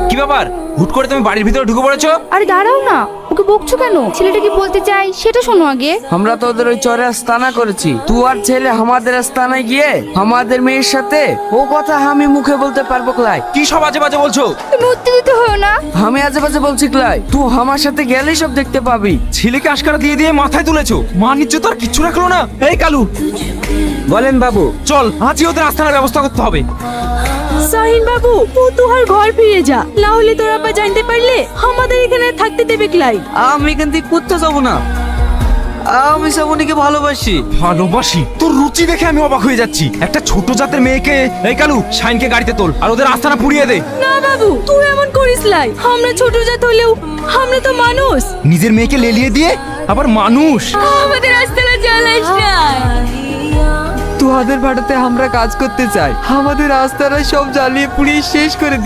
কি ব্যাপার, হুট করে তুমি বাড়ির ভিতরে ঢুকে পড়েছো? আরে দাঁড়াও না, ওকে বকছো কেন? ছেলেটা কি বলতে চাই সেটা শোনো আগে। আমরা তো ওদের ওই চরে আস্তানা করেছি, তুই আর ছেলে আমাদের আস্তানায় গিয়ে আমাদের মেয়ের সাথে ও কথা আমি মুখে বলতে পারবো ক্লাই? কি সব আজে বাজে বলছো? তুমি উত্তেজিত হও না। আমি আজে বাজে বলছি ক্লাই? তুই আমার সাথে গেলেই সব দেখতে পাবি। ছেলেকে আশকারা দিয়ে দিয়ে মাথায় তুলেছো, মান ইজ্জত আর কিচ্ছু রাখলো না। এই কালু, বলেন বাবু। চল আজই ওদের আস্থানার ব্যবস্থা করতে হবে। সাহিন বাবু, ও তোহার ঘর ফিরে যা, না হলে তোর আব্বা জানতে পারলে আমাদের এখানে থাকতে দেবে ক্লাই? আমি এখান থেকে কোথাও যাবো না, আমি শ্রাবণীকে ভালোবাসি। ভালোবাসি? তোর রুচি দেখে আমি অবাক হয়ে যাচ্ছি। একটা ছোট জাতের মেয়েকে। এই কালু, শাইনকে গাড়িতে তোল আর ওদের আস্তানা পুড়িয়ে দে। না বাবু, তুই এমন করিস লাই। আমরা ছোট জাত হলেও আমরা তো মানুষ। নিজের মেয়েকে লেলিয়ে দিয়ে আবার মানুষ। আমাদের আস্তানা জ্বালাইস না। তোদের ভাড়াতে আমরা কাজ করতে চাই, আমাদের আস্তানায় সব জ্বালিয়ে পুড়িয়ে শেষ করে দিই।